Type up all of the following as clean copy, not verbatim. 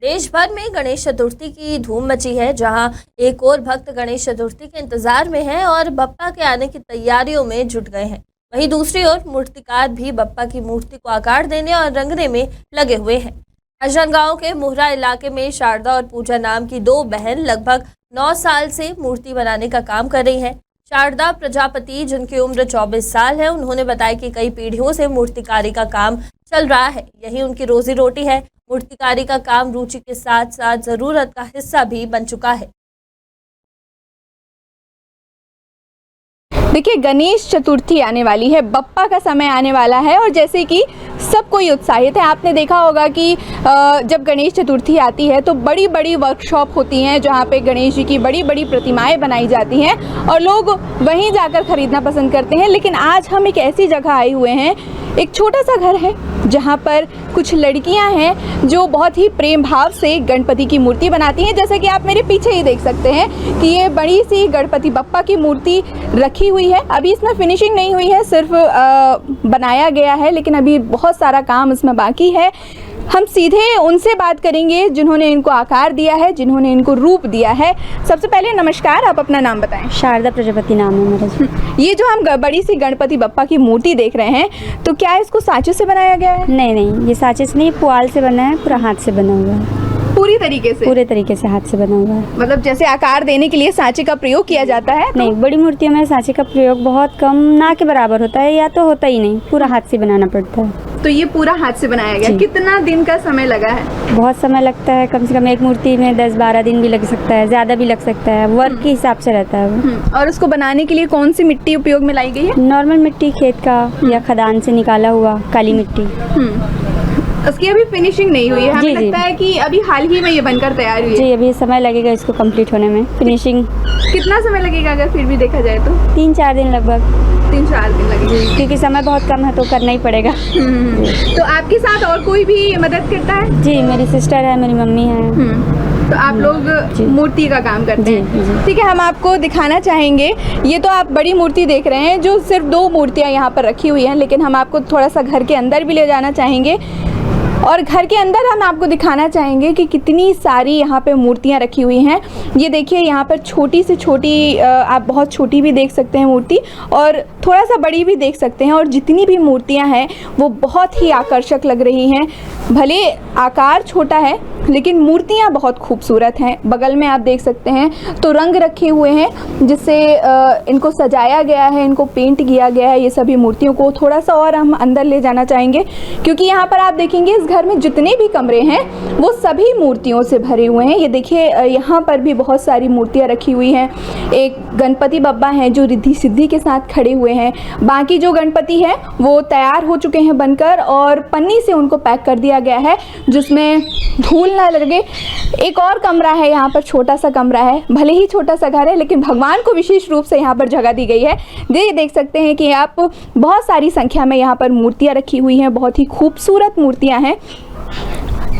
देश भर में गणेश चतुर्थी की धूम मची है, जहां एक और भक्त गणेश चतुर्थी के इंतजार में हैं और बप्पा के आने की तैयारियों में जुट गए हैं। वहीं दूसरी ओर मूर्तिकार भी बप्पा की मूर्ति को आकार देने और रंगने में लगे हुए हैं। राजनांदगांव के मोहरा इलाके में शारदा और पूजा नाम की दो बहन लगभग 9 साल से मूर्ति बनाने का काम कर रही हैं। शारदा प्रजापति, जिनकी उम्र 24 साल है, उन्होंने बताया कि कई पीढ़ियों से मूर्तिकारी का काम चल रहा है, यही उनकी रोजी रोटी है। मूर्तिकारी का काम रुचि के साथ साथ जरूरत का हिस्सा भी बन चुका है। देखिए, गणेश चतुर्थी आने वाली है, बप्पा का समय आने वाला है और जैसे कि सब कोई उत्साहित है। आपने देखा होगा कि जब गणेश चतुर्थी आती है तो बड़ी बड़ी वर्कशॉप होती हैं जहाँ पे गणेश जी की बड़ी बड़ी प्रतिमाएं बनाई जाती हैं और लोग वहीं जाकर ख़रीदना पसंद करते हैं। लेकिन आज हम एक ऐसी जगह आए हुए हैं, एक छोटा सा घर है जहाँ पर कुछ लड़कियां हैं जो बहुत ही प्रेम भाव से गणपति की मूर्ति बनाती हैं। जैसा कि आप मेरे पीछे ही देख सकते हैं कि ये बड़ी सी गणपति बप्पा की मूर्ति रखी हुई है। अभी इसमें फिनिशिंग नहीं हुई है, सिर्फ बनाया गया है, लेकिन अभी बहुत सारा काम इसमें बाकी है। हम सीधे उनसे बात करेंगे जिन्होंने इनको आकार दिया है, जिन्होंने इनको रूप दिया है। सबसे पहले नमस्कार, आप अपना नाम बताएं। शारदा प्रजापति नाम है मेरा। ये जो हम बड़ी सी गणपति बप्पा की मूर्ति देख रहे हैं, तो क्या इसको सांचे से बनाया गया है? नहीं, ये सांचे से नहीं, पुआल से बना है, पूरा हाथ से बना हुआ है। पूरी तरीके से? पूरे तरीके से हाथ से बना हुआ है। मतलब जैसे आकार देने के लिए सांचे का प्रयोग किया जाता है? नहीं, बड़ी मूर्तियों में सांचे का प्रयोग बहुत कम, ना के बराबर होता है, या तो होता ही नहीं, पूरा हाथ से बनाना पड़ता है। तो ये पूरा हाथ से बनाया गया। कितना दिन का समय लगा है? बहुत समय लगता है, कम से कम एक मूर्ति में 10-12 दिन भी लग सकता है, ज़्यादा भी लग सकता है, वर्क के हिसाब से रहता है वो। और उसको बनाने के लिए कौन सी मिट्टी उपयोग में लाई गई है? नॉर्मल मिट्टी, खेत का या खदान से निकाला हुआ काली मिट्टी। उसकी अभी फिनिशिंग नहीं हुई है, हमें लगता है कि अभी हाल ही में ये बनकर तैयार हुई है। जी, अभी समय लगेगा इसको कंप्लीट होने में। फिनिशिंग कितना समय लगेगा अगर फिर भी देखा जाए तो? 3-4 दिन लगभग। 3-4 दिन लगेगा, क्योंकि समय बहुत कम है तो करना ही पड़ेगा। तो आपके साथ और कोई भी मदद करता है? जी, मेरी सिस्टर है, मेरी मम्मी है। तो आप लोग मूर्ति का काम करते हैं? ठीक है, हम आपको दिखाना चाहेंगे। ये तो आप बड़ी मूर्ति देख रहे हैं, जो सिर्फ 2 मूर्तियाँ यहाँ पर रखी हुई हैं, लेकिन हम आपको थोड़ा सा घर के अंदर भी ले जाना चाहेंगे और घर के अंदर हम आपको दिखाना चाहेंगे कि कितनी सारी यहाँ पे मूर्तियाँ रखी हुई हैं। ये देखिए, यहाँ पर छोटी से छोटी, आप बहुत छोटी भी देख सकते हैं मूर्ति और थोड़ा सा बड़ी भी देख सकते हैं, और जितनी भी मूर्तियाँ हैं वो बहुत ही आकर्षक लग रही हैं। भले आकार छोटा है लेकिन मूर्तियाँ बहुत खूबसूरत हैं। बगल में आप देख सकते हैं तो रंग रखे हुए हैं जिससे इनको सजाया गया है, इनको पेंट किया गया है। ये सभी मूर्तियों को थोड़ा सा और हम अंदर ले जाना चाहेंगे, क्योंकि यहाँ पर आप देखेंगे इस घर में जितने भी कमरे हैं वो सभी मूर्तियों से भरे हुए हैं। ये देखिए, यहाँ पर भी बहुत सारी मूर्तियाँ रखी हुई हैं। एक गणपति बप्पा हैं जो रिद्धि सिद्धि के साथ खड़े हुए हैं। बाकी जो गणपति हैं वो तैयार हो चुके हैं बनकर, और पन्नी से उनको पैक कर दिया गया है जिसमें धूल ना लगे। एक और कमरा है यहाँ पर, छोटा सा कमरा है, भले ही छोटा सा घर है लेकिन भगवान को विशेष रूप से यहाँ पर जगह दी गई है। ये देख सकते हैं कि आप बहुत सारी संख्या में यहाँ पर मूर्तियाँ रखी हुई हैं, बहुत ही खूबसूरत मूर्तियाँ हैं।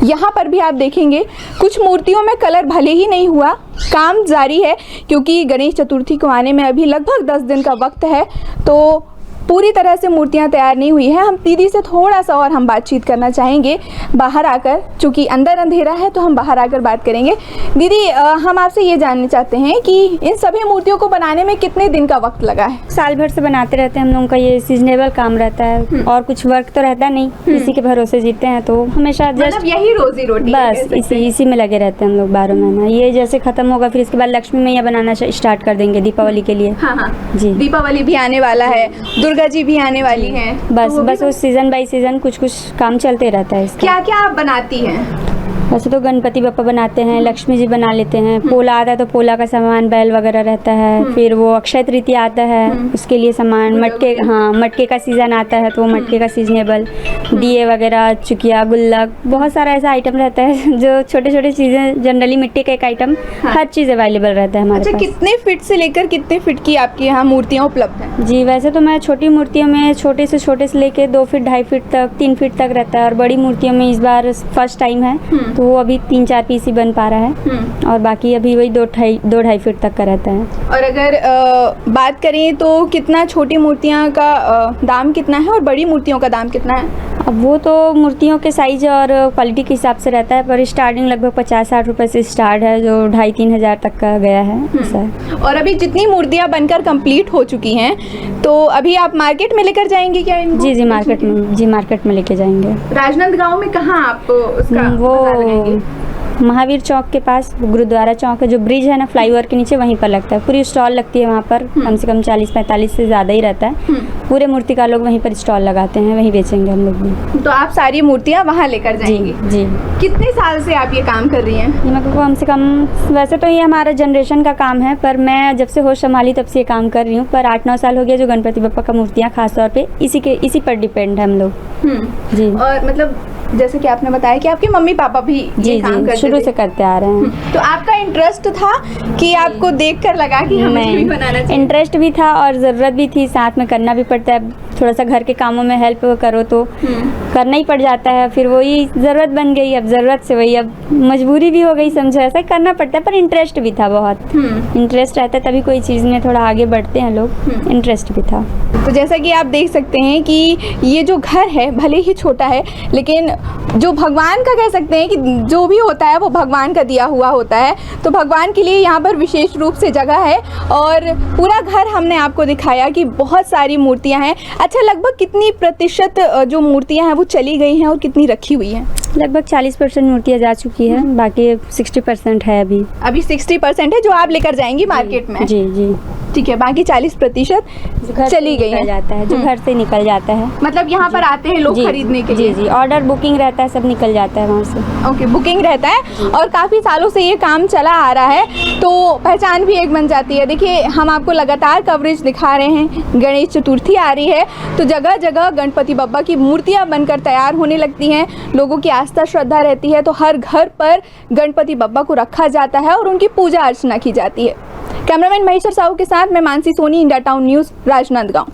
यहाँ पर भी आप देखेंगे कुछ मूर्तियों में कलर भले ही नहीं हुआ, काम जारी है, क्योंकि गणेश चतुर्थी को आने में अभी लगभग 10 दिन का वक्त है, तो पूरी तरह से मूर्तियाँ तैयार नहीं हुई हैं। हम दीदी से थोड़ा सा और हम बातचीत करना चाहेंगे बाहर आकर, चूँकि अंदर अंधेरा है तो हम बाहर आकर बात करेंगे। दीदी, हम आपसे ये जानना चाहते हैं कि इन सभी मूर्तियों को बनाने में कितने दिन का वक्त लगा है? साल भर से बनाते रहते हैं हम लोगों का, ये सीजनेबल काम रहता है और कुछ वर्क तो रहता नहीं, इसी के भरोसे जीते हैं, तो हमेशा जस्ट यही रोजी रोटी, बस इसी में लगे रहते हैं हम लोग 12 महीना। ये जैसे खत्म होगा फिर इसके बाद लक्ष्मी मैया बनाना स्टार्ट कर देंगे दीपावली के लिए। हाँ जी, दीपावली भी आने वाला है, दुर्गा जी भी आने वाली हैं। बस उस सीजन बाय सीजन कुछ काम चलते रहता है इसका। क्या क्या आप बनाती हैं? वैसे तो गणपति बप्पा बनाते हैं, लक्ष्मी जी बना लेते हैं, पोला आता है तो पोला का सामान, बैल वगैरह रहता है। फिर वो अक्षय तृतीया आता है, उसके लिए सामान, मटके का सीजन आता है तो वो मटके का सीजनेबल, दिए वगैरह, चुकिया, गुल्लक, बहुत सारा ऐसा आइटम रहता है जो छोटे छोटे चीज़ें, जनरली मिट्टी का एक आइटम, हर चीज़ अवेलेबल रहता है हमारे पास। कितने फीट से लेकर कितने फीट की आपके यहाँ मूर्तियाँ उपलब्ध हैं? जी, वैसे तो मैं छोटी मूर्तियों में छोटे से लेके 2 फीट 2.5 फीट तक, 3 फीट तक रहता है, और बड़ी मूर्तियों में इस बार फर्स्ट टाइम है तो वो अभी 3-4 पीस ही बन पा रहा है, और बाकी अभी वही 2-2.5 फीट तक का रहता है। और अगर बात करें तो कितना छोटी मूर्तियाँ का दाम कितना है और बड़ी मूर्तियों का दाम कितना है? अब वो तो मूर्तियों के साइज और क्वालिटी के हिसाब से रहता है, पर स्टार्टिंग लगभग 50-60 रुपए से स्टार्ट है, जो 2,500-3 हज़ार तक का गया है ऐसा है। और अभी जितनी मूर्तियाँ बनकर कंप्लीट हो चुकी हैं, तो अभी आप मार्केट में लेकर जाएंगे क्या इनको? जी मार्केट में लेके जाएंगे। राजनांदगांव में कहाँ आप उसका वो बाजार लगाएंगे? महावीर चौक के पास गुरुद्वारा चौक है, जो ब्रिज है ना फ्लाईओवर के नीचे, वहीं पर लगता है। पूरी स्टॉल लगती है वहाँ पर, कम से कम 40-45 से ज़्यादा ही रहता है। पूरे मूर्तिकार लोग वहीं पर स्टॉल लगाते हैं, वहीं बेचेंगे हम लोग भी। तो आप सारी मूर्तियाँ वहाँ लेकर जाएंगी? जी। कितने साल से आप ये काम कर रही हैं? ये मेरे को कम से कम, वैसे तो ये हमारा जनरेशन का काम है, पर मैं जब से होश संभाली तब से ये काम कर रही हूँ। पर 8-9 साल हो गया जो गणपति बप्पा का मूर्तियाँ खासतौर पे इसी पर डिपेंड है हम लोग। जी। और मतलब जैसे कि आपने बताया कि आपके मम्मी पापा भी ये काम करते शुरू से करते आ रहे हैं। तो आपका इंटरेस्ट था कि आपको देखकर लगा कि हमें भी बनाना चाहिए? इंटरेस्ट भी था और ज़रूरत भी थी, साथ में करना भी पड़ता है। थोड़ा सा घर के कामों में हेल्प करो तो करना ही पड़ जाता है, फिर वही ज़रूरत बन गई। अब ज़रूरत से वही अब मजबूरी भी हो गई, समझो, ऐसा करना पड़ता है। पर इंटरेस्ट भी था बहुत। इंटरेस्ट रहता है तभी कोई चीज़ में थोड़ा आगे बढ़ते हैं लोग। इंटरेस्ट भी था। तो जैसा कि आप देख सकते हैं कि ये जो घर है भले ही छोटा है, लेकिन जो भगवान का कह सकते हैं कि जो भी होता है वो भगवान का दिया हुआ होता है। तो भगवान के लिए यहाँ पर विशेष रूप से जगह है और पूरा घर हमने आपको दिखाया कि बहुत सारी मूर्तियाँ हैं। अच्छा, लगभग कितनी प्रतिशत जो मूर्तियाँ हैं वो चली गई हैं और कितनी रखी हुई हैं? लगभग 40% मूर्तियाँ जा चुकी है, बाकी 60% है अभी 60% है जो आप लेकर जाएंगी मार्केट में? जी। ठीक है, बाकी 40% चली गई है, जाता है जो घर से निकल जाता है। मतलब यहाँ पर आते हैं लोग खरीदने के लिए? जी, ऑर्डर बुकिंग रहता है, सब निकल जाता है वहाँ से। ओके, बुकिंग रहता है और काफ़ी सालों से ये काम चला आ रहा है, तो पहचान भी एक बन जाती है। देखिए, हम आपको लगातार कवरेज दिखा रहे हैं। गणेश चतुर्थी आ रही है तो जगह जगह गणपति बप्पा की मूर्तियाँ बनकर तैयार होने लगती हैं। लोगों की आस्था श्रद्धा रहती है, तो हर घर पर गणपति बप्पा को रखा जाता है और उनकी पूजा अर्चना की जाती है। कैमरामैन महेश्वर साहू के साथ मैं Mansi Soni, India town news, Rajnandgaon.